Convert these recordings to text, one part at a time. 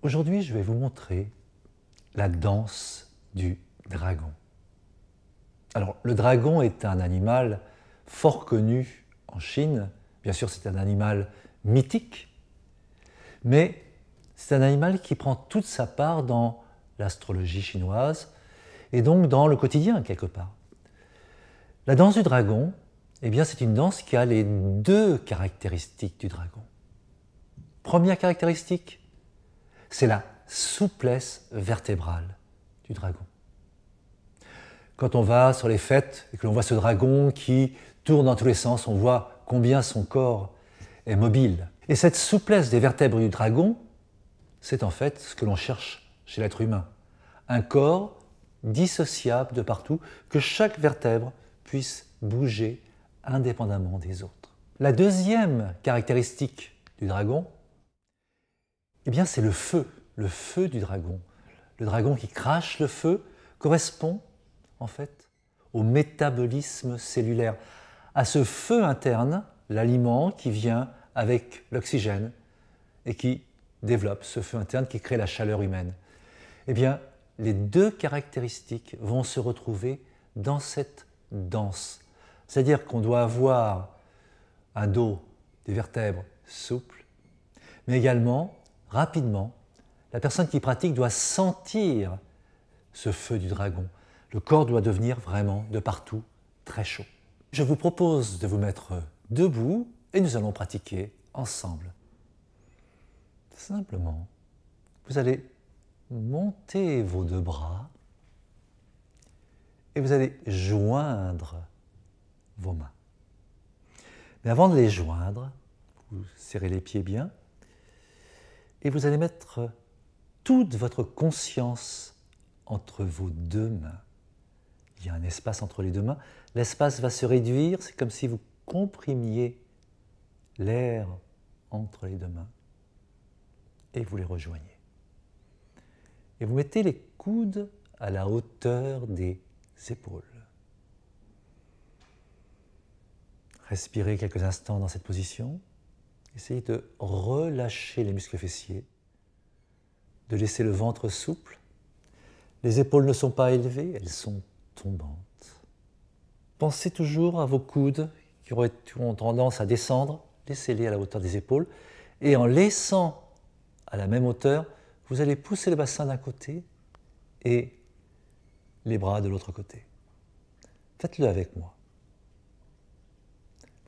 Aujourd'hui, je vais vous montrer la danse du dragon. Alors, le dragon est un animal fort connu en Chine. Bien sûr, c'est un animal mythique, mais c'est un animal qui prend toute sa part dans l'astrologie chinoise et donc dans le quotidien, quelque part. La danse du dragon, eh bien, c'est une danse qui a les deux caractéristiques du dragon. Première caractéristique, c'est la souplesse vertébrale du dragon. Quand on va sur les fêtes et que l'on voit ce dragon qui tourne dans tous les sens, on voit combien son corps est mobile. Et cette souplesse des vertèbres du dragon, c'est en fait ce que l'on cherche chez l'être humain. Un corps dissociable de partout, que chaque vertèbre puisse bouger indépendamment des autres. La deuxième caractéristique du dragon, eh bien, c'est le feu du dragon. Le dragon qui crache le feu correspond en fait au métabolisme cellulaire, à ce feu interne, l'aliment qui vient avec l'oxygène et qui développe ce feu interne qui crée la chaleur humaine. Eh bien, les deux caractéristiques vont se retrouver dans cette danse. C'est-à-dire qu'on doit avoir un dos, des vertèbres souples, mais également, rapidement, la personne qui pratique doit sentir ce feu du dragon. Le corps doit devenir vraiment, de partout, très chaud. Je vous propose de vous mettre debout et nous allons pratiquer ensemble. Simplement, vous allez monter vos deux bras et vous allez joindre vos mains. Mais avant de les joindre, vous serrez les pieds bien et vous allez mettre toute votre conscience entre vos deux mains. Il y a un espace entre les deux mains. L'espace va se réduire, c'est comme si vous comprimiez l'air entre les deux mains et vous les rejoignez. Et vous mettez les coudes à la hauteur des épaules. Respirez quelques instants dans cette position. Essayez de relâcher les muscles fessiers, de laisser le ventre souple. Les épaules ne sont pas élevées, elles sont tombantes. Pensez toujours à vos coudes qui ont tendance à descendre. Laissez-les à la hauteur des épaules. Et en laissant à la même hauteur, vous allez pousser le bassin d'un côté et les bras de l'autre côté. Faites-le avec moi.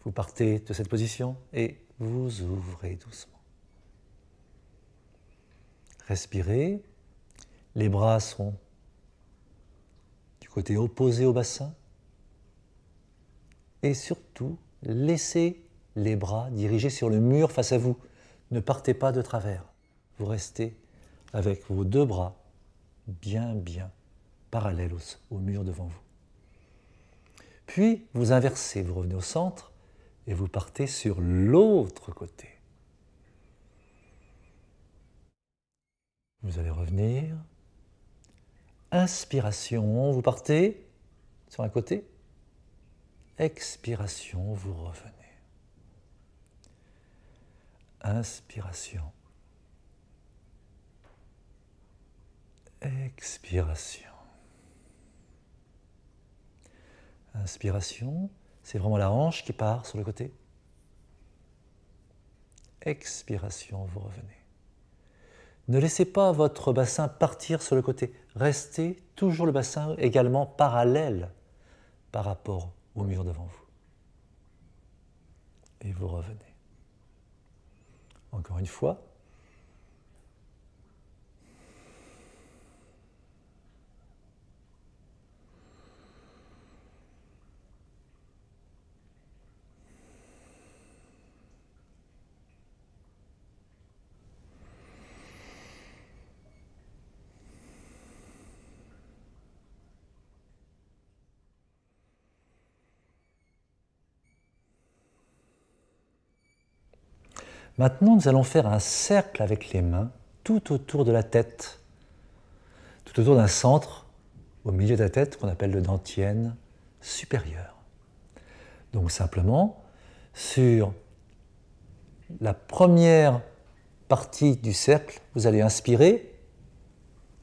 Vous partez de cette position et vous ouvrez doucement. Respirez. Les bras sont du côté opposé au bassin. Et surtout, laissez les bras dirigés sur le mur face à vous. Ne partez pas de travers. Vous restez avec vos deux bras bien parallèles au mur devant vous. Puis, vous inversez, vous revenez au centre et vous partez sur l'autre côté. Vous allez revenir. Inspiration, vous partez sur un côté. Expiration, vous revenez. Inspiration. Expiration. Inspiration, c'est vraiment la hanche qui part sur le côté. Expiration, vous revenez. Ne laissez pas votre bassin partir sur le côté. Restez toujours le bassin également parallèle par rapport au mur devant vous. Et vous revenez. Encore une fois. Maintenant, nous allons faire un cercle avec les mains tout autour de la tête, tout autour d'un centre au milieu de la tête qu'on appelle le dantienne supérieur. Donc simplement, sur la première partie du cercle, vous allez inspirer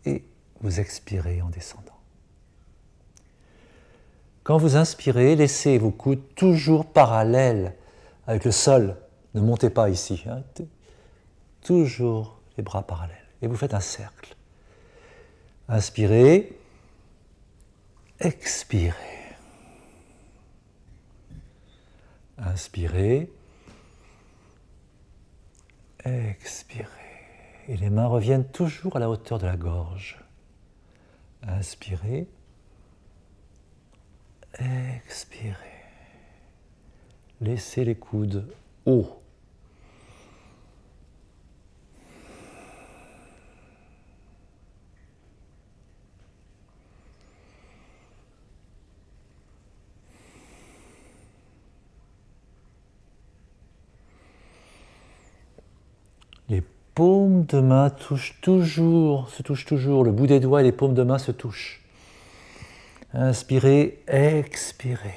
et vous expirez en descendant. Quand vous inspirez, laissez vos coudes toujours parallèles avec le sol. Ne montez pas ici. Hein. Toujours les bras parallèles. Et vous faites un cercle. Inspirez, expirez. Inspirez, expirez. Et les mains reviennent toujours à la hauteur de la gorge. Inspirez, expirez. Laissez les coudes hauts. Les paumes de main se touchent toujours, le bout des doigts et les paumes de main se touchent. Inspirez, expirez.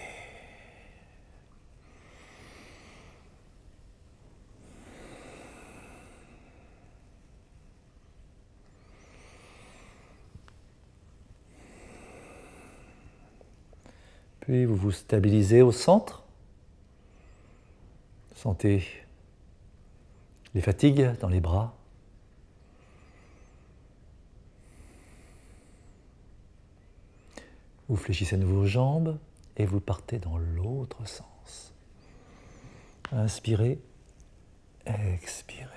Puis vous vous stabilisez au centre. Sentez les fatigues dans les bras. Vous fléchissez à nouveau aux jambes et vous partez dans l'autre sens. Inspirez, expirez.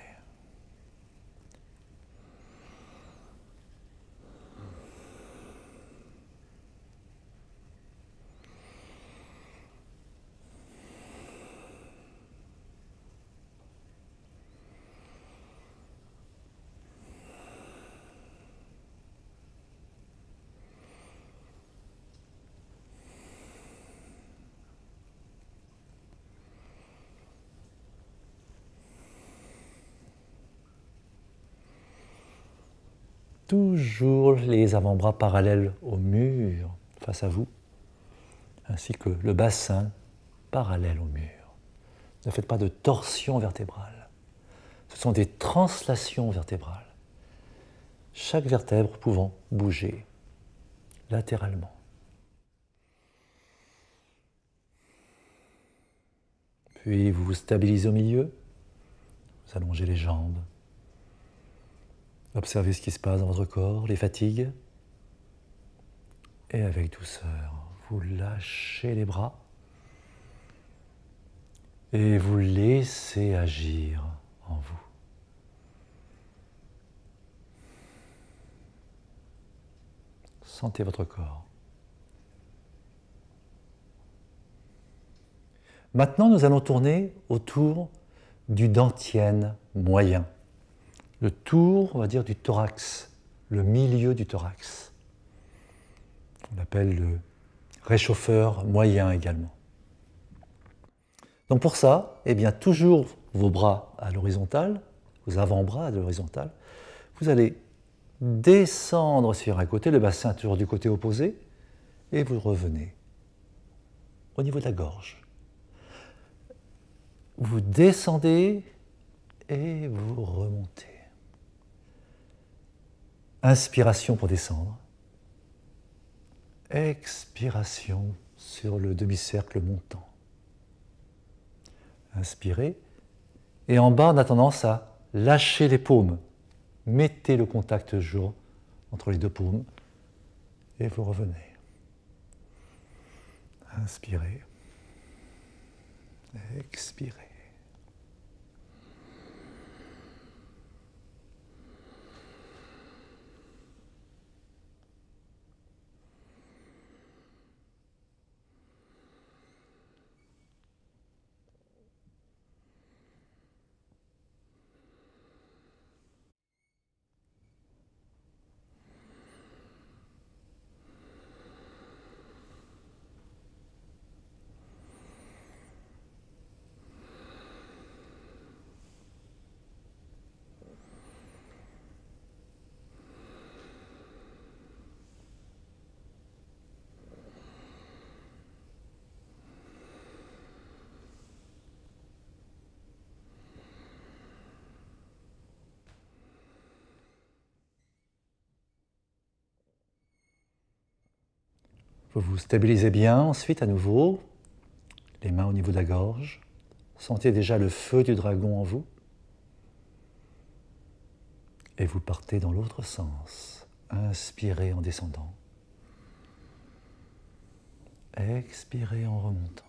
Toujours les avant-bras parallèles au mur face à vous, ainsi que le bassin parallèle au mur. Ne faites pas de torsion vertébrale. Ce sont des translations vertébrales. Chaque vertèbre pouvant bouger latéralement. Puis vous vous stabilisez au milieu, vous allongez les jambes. Observez ce qui se passe dans votre corps, les fatigues. Et avec douceur, vous lâchez les bras et vous laissez agir en vous. Sentez votre corps. Maintenant, nous allons tourner autour du dantian moyen. Le tour, on va dire, du thorax, le milieu du thorax. On l'appelle le réchauffeur moyen également. Donc pour ça, eh bien, toujours vos bras à l'horizontale, vos avant-bras à l'horizontale, vous allez descendre sur un côté, le bassin toujours du côté opposé, et vous revenez au niveau de la gorge. Vous descendez et vous remontez. Inspiration pour descendre. Expiration sur le demi-cercle montant. Inspirez. Et en bas, on a tendance à lâcher les paumes. Mettez le contact toujours entre les deux paumes et vous revenez. Inspirez. Expirez. Vous vous stabilisez bien ensuite à nouveau, les mains au niveau de la gorge. Sentez déjà le feu du dragon en vous. Et vous partez dans l'autre sens. Inspirez en descendant. Expirez en remontant.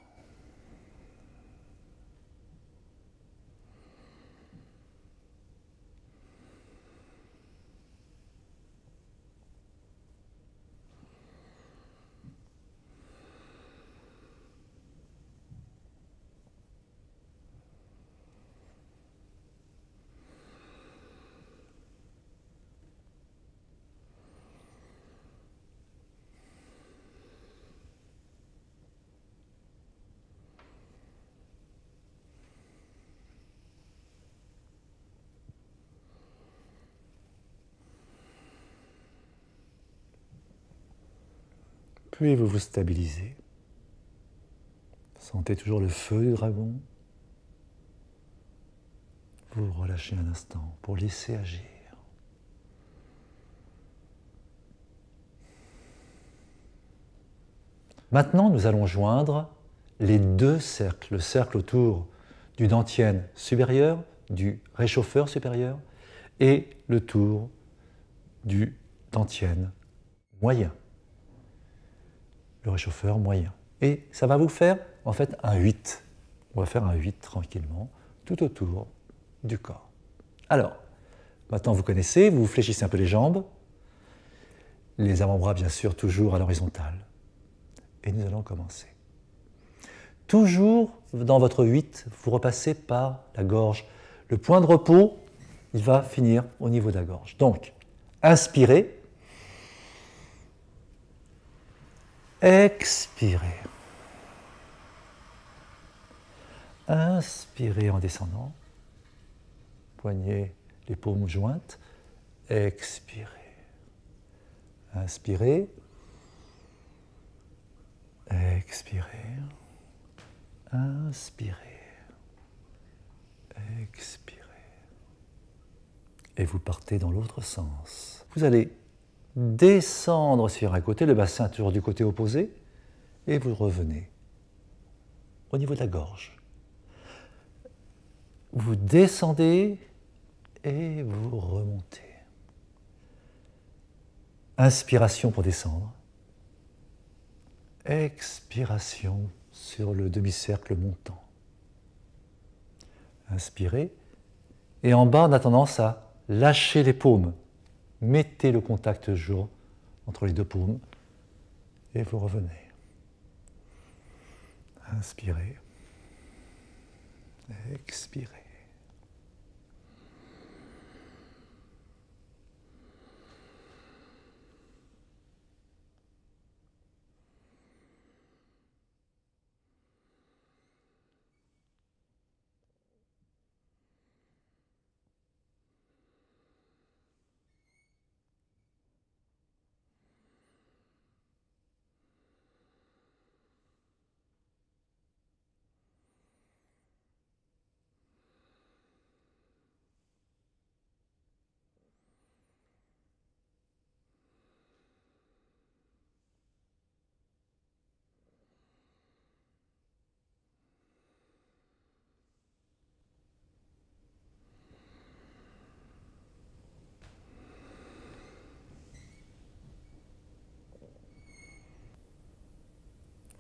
Puis vous vous stabilisez. Sentez toujours le feu du dragon. Vous relâchez un instant pour laisser agir. Maintenant, nous allons joindre les deux cercles. Le cercle autour du dantian supérieur, du réchauffeur supérieur, et le tour du dantian moyen. Le réchauffeur moyen. Et ça va vous faire en fait un 8. On va faire un 8 tranquillement, tout autour du corps. Alors, maintenant vous connaissez, vous fléchissez un peu les jambes, les avant-bras bien sûr toujours à l'horizontale. Et nous allons commencer. Toujours dans votre 8, vous repassez par la gorge. Le point de repos, il va finir au niveau de la gorge. Donc, inspirez. Expirez. Inspirez en descendant. Poignets, les paumes jointes. Expirez. Inspirez. Expirez. Inspirez. Expirez. Et vous partez dans l'autre sens. Vous allez descendre sur un côté, le bassin toujours du côté opposé, et vous revenez au niveau de la gorge. Vous descendez et vous remontez. Inspiration pour descendre. Expiration sur le demi-cercle montant. Inspirez. Et en bas, on a tendance à lâcher les paumes. Mettez le contact toujours entre les deux paumes et vous revenez. Inspirez. Expirez.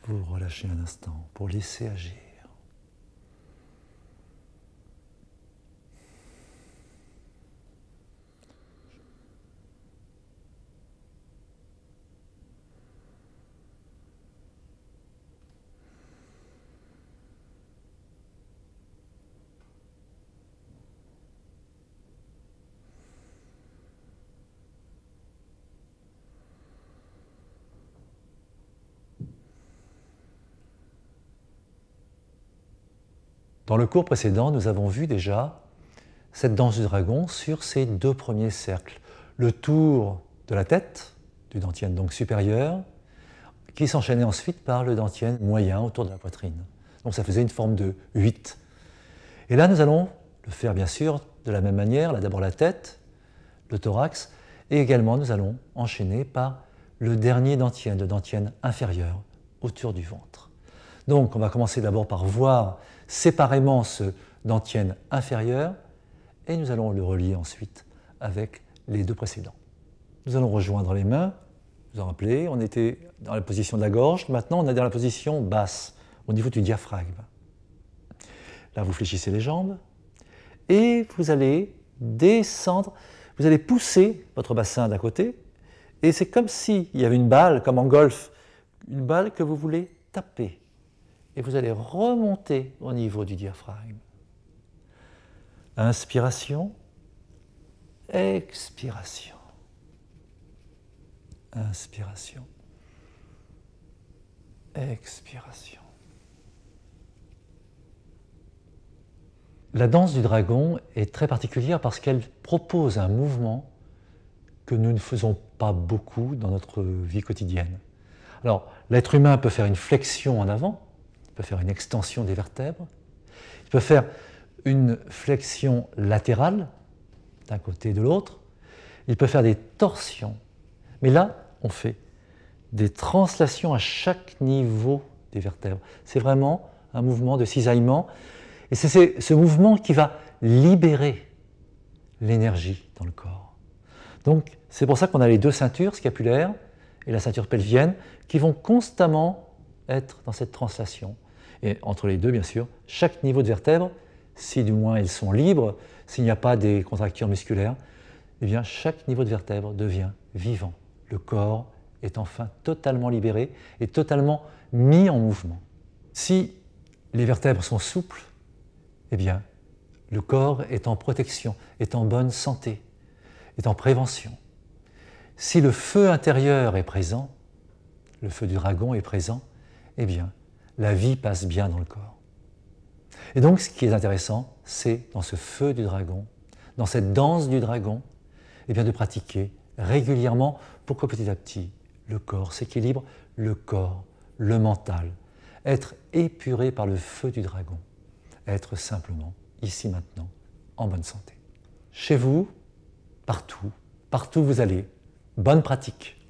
Vous relâchez un instant pour laisser agir. Dans le cours précédent, nous avons vu déjà cette danse du dragon sur ces deux premiers cercles. Le tour de la tête, du dantian donc supérieur, qui s'enchaînait ensuite par le dantian moyen autour de la poitrine. Donc ça faisait une forme de 8. Et là, nous allons le faire bien sûr de la même manière. Là, d'abord la tête, le thorax, et également nous allons enchaîner par le dernier dantian, le dantian inférieur, autour du ventre. Donc on va commencer d'abord par voir séparément ce dantian inférieur et nous allons le relier ensuite avec les deux précédents. Nous allons rejoindre les mains, vous vous rappelez, on était dans la position de la gorge, maintenant on est dans la position basse, au niveau du diaphragme. Là vous fléchissez les jambes et vous allez descendre, vous allez pousser votre bassin d'un côté et c'est comme s'il y avait une balle, comme en golf, une balle que vous voulez taper. Et vous allez remonter au niveau du diaphragme. Inspiration, expiration. Inspiration, expiration. La danse du dragon est très particulière parce qu'elle propose un mouvement que nous ne faisons pas beaucoup dans notre vie quotidienne. Alors, l'être humain peut faire une flexion en avant, il peut faire une extension des vertèbres, il peut faire une flexion latérale d'un côté et de l'autre, il peut faire des torsions. Mais là, on fait des translations à chaque niveau des vertèbres. C'est vraiment un mouvement de cisaillement. Et c'est ce mouvement qui va libérer l'énergie dans le corps. Donc, c'est pour ça qu'on a les deux ceintures scapulaires et la ceinture pelvienne qui vont constamment être dans cette translation. Et entre les deux, bien sûr, chaque niveau de vertèbre, si du moins elles sont libres, s'il n'y a pas des contractures musculaires, eh bien chaque niveau de vertèbre devient vivant. Le corps est enfin totalement libéré et totalement mis en mouvement. Si les vertèbres sont souples, eh bien le corps est en protection, est en bonne santé, est en prévention. Si le feu intérieur est présent, le feu du dragon est présent, eh bien la vie passe bien dans le corps. Et donc ce qui est intéressant, c'est dans ce feu du dragon, dans cette danse du dragon, eh bien de pratiquer régulièrement pour que petit à petit le corps s'équilibre, le corps, le mental, être épuré par le feu du dragon, être simplement ici maintenant en bonne santé. Chez vous, partout, partout où vous allez, bonne pratique.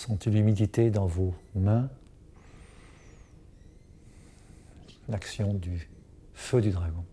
Sentez l'humidité dans vos mains, l'action du feu du dragon.